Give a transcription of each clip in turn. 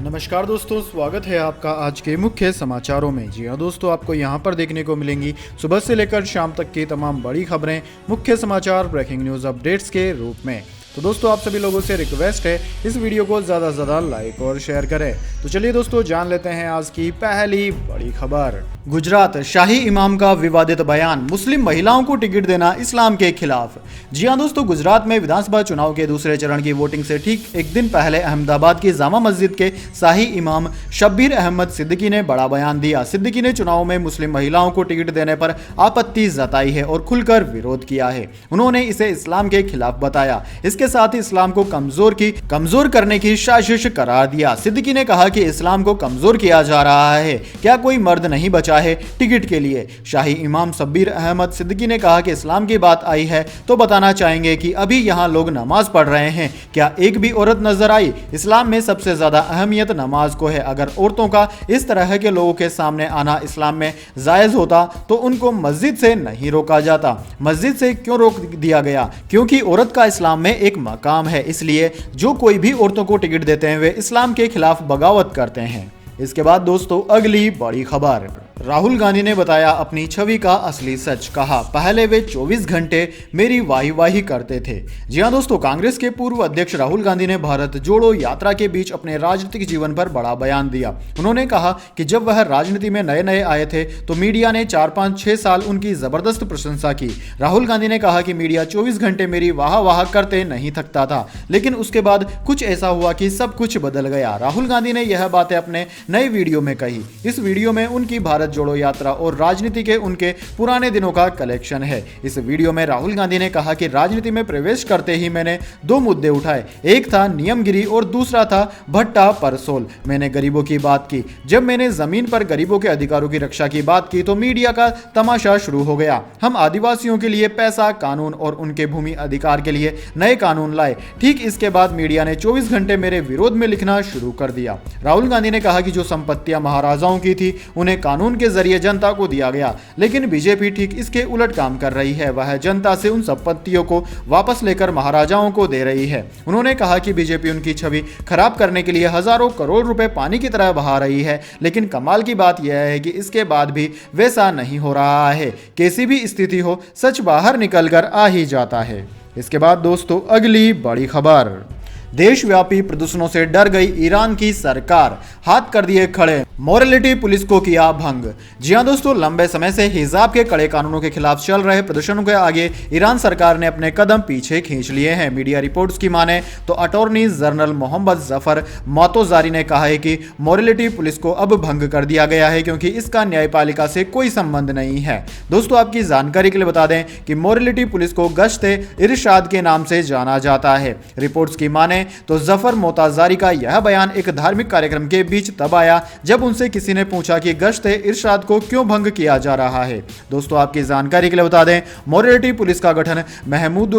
नमस्कार दोस्तों, स्वागत है आपका आज के मुख्य समाचारों में। जी हाँ दोस्तों, आपको यहाँ पर देखने को मिलेंगी सुबह से लेकर शाम तक की तमाम बड़ी खबरें मुख्य समाचार ब्रेकिंग न्यूज़ अपडेट्स के रूप में। तो दोस्तों, आप सभी लोगों से रिक्वेस्ट है इस वीडियो को ज़्यादा से ज़्यादा लाइक और शेयर करें। तो चलिए दोस्तों, जान लेते हैं आज की पहली बड़ी खबर। गुजरात, शाही इमाम का विवादित बयान, मुस्लिम महिलाओं को टिकट देना इस्लाम के खिलाफ। जी हां दोस्तों, गुजरात में विधानसभा चुनाव के दूसरे चरण की वोटिंग से ठीक एक दिन पहले अहमदाबाद की जामा मस्जिद के शाही इमाम शब्बीर अहमद सिद्दीकी ने बड़ा बयान दिया। सिद्दीकी ने चुनाव में मुस्लिम महिलाओं को टिकट देने पर आपत्ति जताई है और खुलकर विरोध किया है। उन्होंने इसे इस्लाम के खिलाफ बताया। इसके साथ ही इस्लाम को कमजोर करने की साजिश करार दिया। सिद्दीकी ने कहा कि इस्लाम को कमजोर किया जा रहा है। क्या कोई मर्द नहीं बचा है टिकट के लिए? शाही इमाम शब्बीर अहमद सिद्दीकी ने कहा कि इस्लाम की बात आई है तो बताना चाहेंगे कि अभी यहाँ लोग नमाज पढ़ रहे हैं, क्या एक भी औरत नजर आई? इस्लाम में सबसे ज्यादा अहमियत नमाज को है। अगर औरतों का इस तरह के लोगों के सामने आना इस्लाम में जायज होता तो उनको मस्जिद से नहीं रोका जाता। मस्जिद से क्यों रोक दिया गया? क्योंकि औरत का इस्लाम में एक मकाम है, इसलिए जो कोई भी औरतों को टिकट देते हैं वे इस्लाम के खिलाफ बगावत करते हैं। इसके बाद दोस्तों, अगली बड़ी खबर। राहुल गांधी ने बताया अपनी छवि का असली सच। कहा, पहले वे 24 घंटे मेरी वाही करते थे। जी हां दोस्तों, कांग्रेस के पूर्व अध्यक्ष राहुल गांधी ने भारत जोड़ो यात्रा के बीच अपने राजनीतिक जीवन पर बड़ा बयान दिया। उन्होंने कहा कि जब वह राजनीति में नए आए थे तो मीडिया ने 4-5-6 साल उनकी जबरदस्त प्रशंसा की। राहुल गांधी ने कहा कि मीडिया 24 घंटे मेरी वाह करते नहीं थकता था, लेकिन उसके बाद कुछ ऐसा हुआ कि सब कुछ बदल गया। राहुल गांधी ने यह बातें अपने नए वीडियो में कही। इस वीडियो में उनकी भारत जोड़ो यात्रा और राजनीति के उनके पुराने दिनों का कलेक्शन है। इस वीडियो में राहुल गांधी ने कहा कि राजनीति में प्रवेश करते ही मैंने 2 मुद्दे उठाए, एक था नियमगिरी और दूसरा था भट्टा परसोल। मैंने गरीबों की बात की। जब मैंने जमीन पर गरीबों के अधिकारों की रक्षा की बात की तो मीडिया का तमाशा शुरू हो गया। हम आदिवासियों के लिए पैसा, कानून और उनके भूमि अधिकार के लिए नए कानून लाए। ठीक इसके बाद मीडिया ने 24 घंटे मेरे विरोध में लिखना शुरू कर दिया। राहुल गांधी ने कहा कि जो संपत्तियां महाराजाओं की थी उन्हें कानून के जरिए जनता को दिया गया, लेकिन बीजेपी ठीक इसके उलट काम कर रही है। वह जनता से उन संपत्तियों को वापस लेकर महाराजाओं को दे रही है। उन्होंने कहा कि बीजेपी उनकी छवि खराब करने के लिए हजारों करोड़ रुपए पानी की तरह बहा रही है, लेकिन कमाल की बात यह है कि इसके बाद भी वैसा नहीं हो रहा है। कैसी भी स्थिति हो, सच बाहर निकल कर आ ही जाता है। इसके बाद दोस्तों, अगली बड़ी खबर। देशव्यापी प्रदूषणों से डर गई ईरान की सरकार, हाथ कर दिए खड़े, मॉरलिटी पुलिस को किया भंग। जी हां दोस्तों, लंबे समय से हिजाब के कड़े कानूनों के खिलाफ चल रहे प्रदर्शनों के आगे ईरान सरकार ने अपने कदम पीछे खींच लिए हैं। मीडिया रिपोर्ट्स की माने तो अटॉर्नी जनरल मोहम्मद जफर मोतोजारी ने कहा है कि मॉरलिटी पुलिस को अब भंग कर दिया गया है क्योंकि इसका न्यायपालिका से कोई संबंध नहीं है। दोस्तों, आपकी जानकारी के लिए बता दें कि मॉरलिटी पुलिस को गश्ते इरशाद के नाम से जाना जाता है। रिपोर्ट्स की माने तो जफर मोताजारी का यह बयान एक धार्मिक कार्यक्रम के बीच तब आया जब उनसे किसी ने पूछा कि गश्ते इरशाद को क्यों भंग किया जा रहा है। दोस्तों, आपकी जानकारी के लिए बता दें, मॉरलिटी पुलिस का गठन महमूद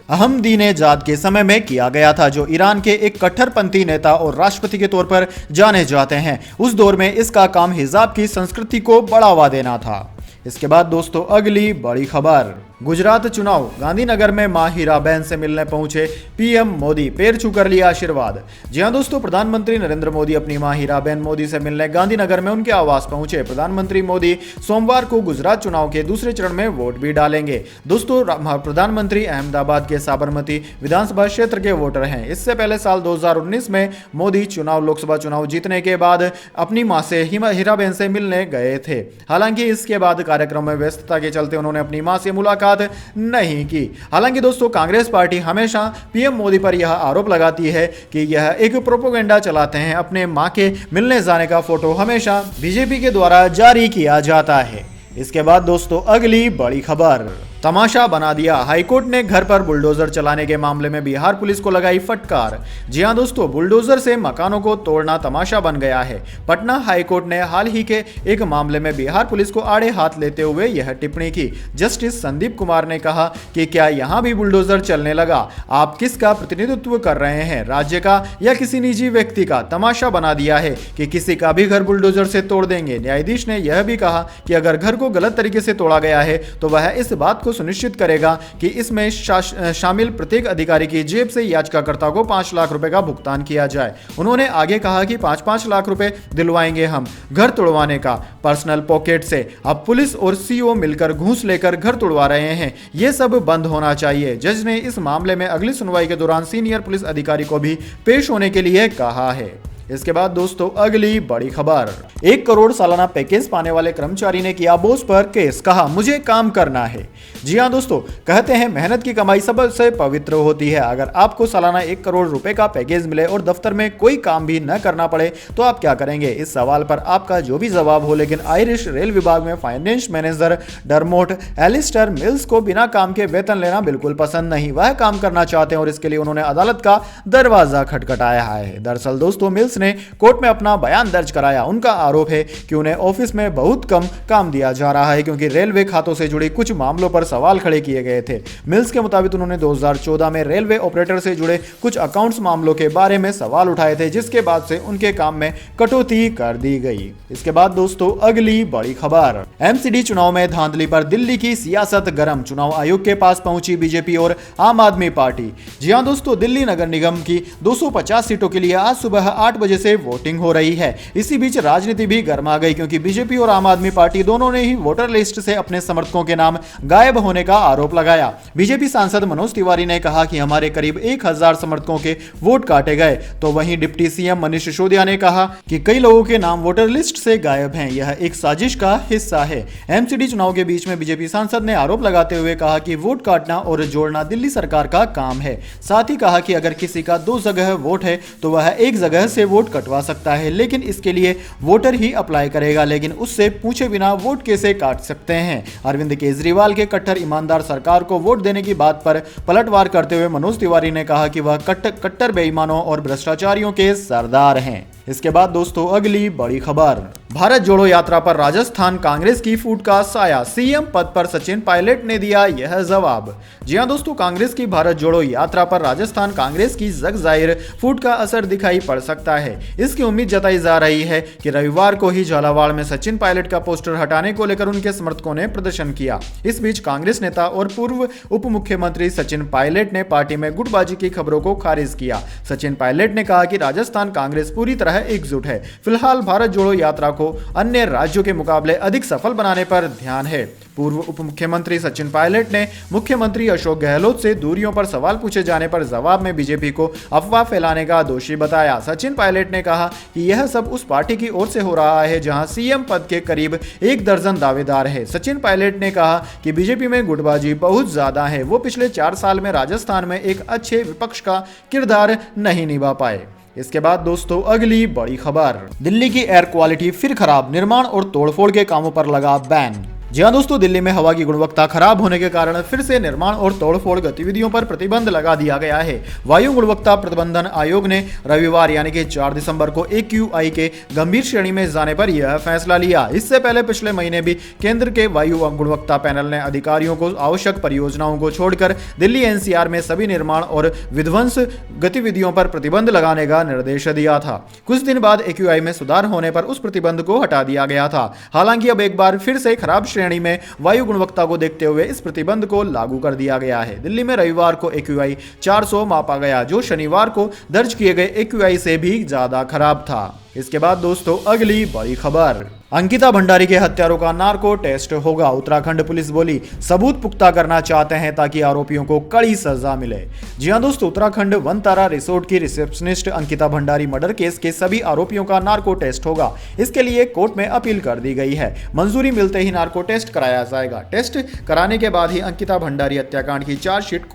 अहमदीनेजाद के समय में किया गया था, जो ईरान के एक कट्टरपंथी नेता और राष्ट्रपति के तौर पर जाने जाते हैं। उस दौर में इसका काम हिजाब की संस्कृति को बढ़ावा देना था। इसके बाद दोस्तों, अगली बड़ी खबर। गुजरात चुनाव, गांधीनगर में मां हीराबेन से मिलने पहुंचे पीएम मोदी, पैर छूकर लिया आशीर्वाद। जी हां दोस्तों, प्रधानमंत्री नरेंद्र मोदी अपनी मां हीराबेन मोदी से मिलने गांधीनगर में उनके आवास पहुंचे। प्रधानमंत्री मोदी सोमवार को गुजरात चुनाव के दूसरे चरण में वोट भी डालेंगे। दोस्तों, प्रधानमंत्री अहमदाबाद के साबरमती विधानसभा क्षेत्र के वोटर हैं। इससे पहले साल 2019 में मोदी लोकसभा चुनाव जीतने के बाद अपनी मां से हीराबेन से मिलने गए थे। हालांकि इसके बाद कार्यक्रम में व्यस्तता के चलते उन्होंने अपनी मां से मुलाकात नहीं की। हालांकि दोस्तों, कांग्रेस पार्टी हमेशा पीएम मोदी पर यह आरोप लगाती है कि यह एक प्रोपेगेंडा चलाते हैं। अपने मां के मिलने जाने का फोटो हमेशा बीजेपी के द्वारा जारी किया जाता है। इसके बाद दोस्तों, अगली बड़ी खबर। तमाशा बना दिया, हाईकोर्ट ने घर पर बुलडोजर चलाने के मामले में बिहार पुलिस को लगाई फटकार। जी हां दोस्तों, बुलडोजर से मकानों को तोड़ना तमाशा बन गया है। पटना हाईकोर्ट ने हाल ही के एक मामले में बिहार पुलिस को आड़े हाथ लेते हुए यह टिप्पणी की। जस्टिस संदीप कुमार ने कहा कि क्या यहां भी बुलडोजर चलने लगा? आप किसका प्रतिनिधित्व कर रहे हैं, राज्य का या किसी निजी व्यक्ति का? तमाशा बना दिया है कि किसी का भी घर बुलडोजर से तोड़ देंगे। न्यायाधीश ने यह भी कहा कि अगर घर को गलत तरीके से तोड़ा गया है तो वह इस बात को सुनिश्चित करेगा कि इसमें शामिल प्रत्येक अधिकारी की जेब से याचिकाकर्ता को 5 लाख रुपए का भुगतान किया जाए। उन्होंने आगे कहा कि 5-5 लाख रुपए दिलवाएंगे हम घर तुड़वाने का पर्सनल पॉकेट से। अब पुलिस और सीओ मिलकर घूस लेकर घर तुड़वा रहे हैं, ये सब बंद होना चाहिए। जज ने इस मामले में अगली सुनवाई के दौरान सीनियर पुलिस अधिकारी को भी पेश होने के लिए कहा है। इसके बाद दोस्तों अगली बड़ी खबर, 1 करोड़ सालाना पैकेज पाने वाले कर्मचारी ने किया बॉस पर केस, कहा मुझे काम करना है। जी हां दोस्तों, कहते हैं मेहनत की कमाई सबसे पवित्र होती है। अगर आपको सालाना 1 करोड़ रुपए का पैकेज मिले और दफ्तर में कोई काम भी न करना पड़े तो आप क्या करेंगे? इस सवाल पर आपका जो भी जवाब हो, लेकिन आयरिश रेल विभाग में फाइनेंस मैनेजर डरमोट एलिस्टर मिल्स को बिना काम के वेतन लेना बिल्कुल पसंद नहीं। वह काम करना चाहते हैं और इसके लिए उन्होंने अदालत का दरवाजा खटखटाया है। दरअसल दोस्तों मिल्स ने कोर्ट में अपना बयान दर्ज कराया। उनका आरोप है कि उन्हें ऑफिस में बहुत कम काम दिया जा रहा है क्योंकि रेलवे खातों से जुड़े कुछ मामलों पर सवाल खड़े किए गए थे। मिल्स के मुताबिक उन्होंने 2014 में रेलवे ऑपरेटर से जुड़े कुछ अकाउंट्स मामलों के बारे में सवाल उठाए थे, जिसके बाद से उनके काम में कटौती कर दी गई। इसके बाद दोस्तों अगली बड़ी खबर, एमसीडी चुनाव में धांधली पर दिल्ली की सियासत गर्म, चुनाव आयोग के पास पहुंची बीजेपी और आम आदमी पार्टी। जी हां दोस्तों, दिल्ली नगर निगम की 250 सीटों के लिए आज सुबह 8 बजे से वोटिंग हो रही है। इसी बीच राजनीति भी गर्मा गई क्योंकि बीजेपी और आम आदमी पार्टी दोनों ने ही वोटर लिस्ट से अपने समर्थकों के नाम गायब होने का आरोप लगाया। बीजेपी सांसद मनोज तिवारी ने कहा कि हमारे करीब 1000 समर्थकों के वोट काटे गए, तो वहीं डिप्टी सीएम मनीष सिसोदिया ने कहा कि कई लोगों के नाम वोटर लिस्ट से गायब हैं। यह एक साजिश का हिस्सा है। एमसीडी चुनाव के बीच में बीजेपी सांसद ने आरोप लगाते हुए कहा कि वोट काटना और जोड़ना दिल्ली सरकार का काम है। साथ ही कहा कि अगर किसी का 2 जगह वोट है तो वह 1 जगह से वोट कटवा सकता है, लेकिन इसके लिए वोटर ही अप्लाई करेगा, लेकिन उससे पूछे बिना वोट कैसे काट सकते हैं। अरविंद केजरीवाल के कट्टर ईमानदार सरकार को वोट देने की बात पर पलटवार करते हुए मनोज तिवारी ने कहा कि वह कट्टर बेईमानों और भ्रष्टाचारियों के सरदार हैं। इसके बाद दोस्तों अगली बड़ी खबर, भारत जोड़ो यात्रा पर राजस्थान कांग्रेस की फूट का साया, सीएम पद पर सचिन पायलट ने दिया यह जवाब। जी हां दोस्तों, कांग्रेस की भारत जोड़ो यात्रा पर राजस्थान कांग्रेस की जग जाहिर फूट का असर दिखाई पड़ सकता है। इसकी उम्मीद जताई जा रही है कि रविवार को ही झालावाड़ में सचिन पायलट का पोस्टर हटाने को लेकर उनके समर्थकों ने प्रदर्शन किया। इस बीच कांग्रेस नेता और पूर्व उप मुख्यमंत्री सचिन पायलट ने पार्टी में गुटबाजी की खबरों को खारिज किया। सचिन पायलट ने कहा कि राजस्थान कांग्रेस पूरी तरह एकजुट है। फिलहाल भारत जोड़ो यात्रा को अन्य राज्यों के मुकाबले अधिक सफल बनाने पर ध्यान है। पूर्व उप मुख्यमंत्री सचिन पायलट ने मुख्यमंत्री अशोक गहलोत से दूरियों पर सवाल पूछे जाने पर जवाब में बीजेपी को अफवाह फैलाने का दोषी बताया। सचिन पायलट ने कहा कि यह सब उस पार्टी की ओर से हो रहा है जहां सीएम पद के करीब 1 दर्जन दावेदार है। सचिन पायलट ने कहा कि बीजेपी में गुटबाजी बहुत ज्यादा है। वो पिछले 4 साल में राजस्थान में एक अच्छे विपक्ष का किरदार नहीं निभा पाए। इसके बाद दोस्तों अगली बड़ी खबर, दिल्ली की एयर क्वालिटी फिर खराब, निर्माण और तोड़फोड़ के कामों पर लगा बैन। जी हाँ दोस्तों, दिल्ली में हवा की गुणवत्ता खराब होने के कारण फिर से निर्माण और तोड़फोड़ गतिविधियों पर प्रतिबंध लगा दिया गया है। वायु गुणवत्ता प्रबंधन आयोग ने रविवार यानी कि 4 दिसंबर को AQI के गंभीर श्रेणी में जाने पर यह फैसला लिया। इससे पहले पिछले महीने भी केंद्र के वायु गुणवत्ता पैनल ने अधिकारियों को आवश्यक परियोजनाओं को छोड़कर दिल्ली NCR में सभी निर्माण और विध्वंस गतिविधियों पर प्रतिबंध लगाने का निर्देश दिया था। कुछ दिन बाद AQI में सुधार होने पर उस प्रतिबंध को हटा दिया गया था। हालांकि अब एक बार फिर से खराब श्रेणी में वायु गुणवत्ता को देखते हुए इस प्रतिबंध को लागू कर दिया गया है। दिल्ली में रविवार को AQI 400 मापा गया, जो शनिवार को दर्ज किए गए AQI से भी ज्यादा खराब था। इसके बाद दोस्तों अगली बड़ी खबर, अंकिता भंडारी के हत्यारों का नार्को टेस्ट होगा। उत्तराखंड पुलिस बोली सबूत पुख्ता करना चाहते हैं ताकि आरोपियों को कड़ी सजा मिले। जी हां दोस्तों, उत्तराखंड वनतारा रिसोर्ट की receptionist Ankita Bhandari murder case के सभी आरोपियों का नार्को टेस्ट होगा। इसके लिए कोर्ट में अपील कर दी गई है। मंजूरी मिलते ही नार्को टेस्ट कराया जाएगा। टेस्ट कराने के बाद ही अंकिता भंडारी हत्याकांड की चार्जशीट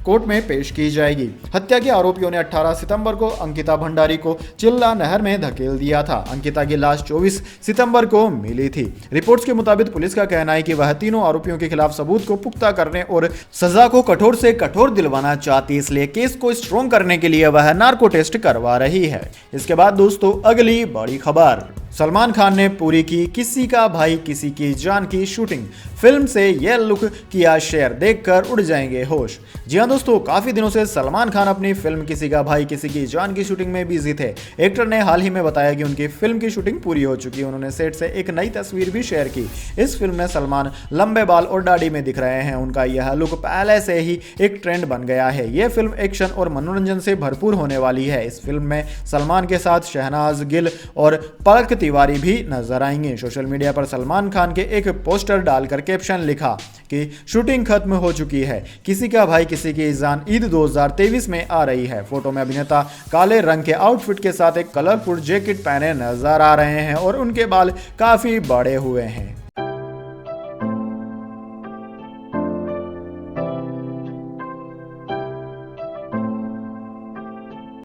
कोर्ट में पेश की जाएगी। हत्या के आरोपियों ने 18 सितंबर को अंकिता भंडारी को चिल्ला नहर में धकेल दिया था। अंकिता की लाश 24 सितंबर को मिली थी। रिपोर्ट्स के मुताबिक पुलिस का कहना है कि वह तीनों आरोपियों के खिलाफ सबूत को पुख्ता करने और सजा को कठोर से कठोर दिलवाना चाहती है, इसलिए केस को स्ट्रॉन्ग करने के लिए वह नार्को टेस्ट करवा रही है। इसके बाद दोस्तों अगली बड़ी खबर, सलमान खान ने पूरी की किसी का भाई किसी की जान की शूटिंग। फिल्म से यह लुक किया शेयर, देखकर उड़ जाएंगे होश। जी हां दोस्तों, काफी दिनों से सलमान खान अपनी फिल्म किसी का भाई किसी की जान की शूटिंग में बिजी थे। एक्टर ने हाल ही में बताया कि उनकी फिल्म की शूटिंग पूरी हो चुकी है। उन्होंने सेट से एक नई तस्वीर भी शेयर की। इस फिल्म में सलमान लंबे बाल और दाढ़ी में दिख रहे हैं। उनका यह लुक पहले से ही एक ट्रेंड बन गया है। यह फिल्म एक्शन और मनोरंजन से भरपूर होने वाली है। इस फिल्म में सलमान के साथ शहनाज गिल और पलक तिवारी भी नजर आएंगे। सोशल मीडिया पर सलमान खान के एक पोस्टर डालकर कैप्शन लिखा कि शूटिंग खत्म हो चुकी है, किसी का भाई किसी की जान ईद 2023 में आ रही है। फोटो में अभिनेता काले रंग के आउटफिट के साथ एक कलरफुल जैकेट पहने नजर आ रहे हैं और उनके बाल काफी बड़े हुए हैं।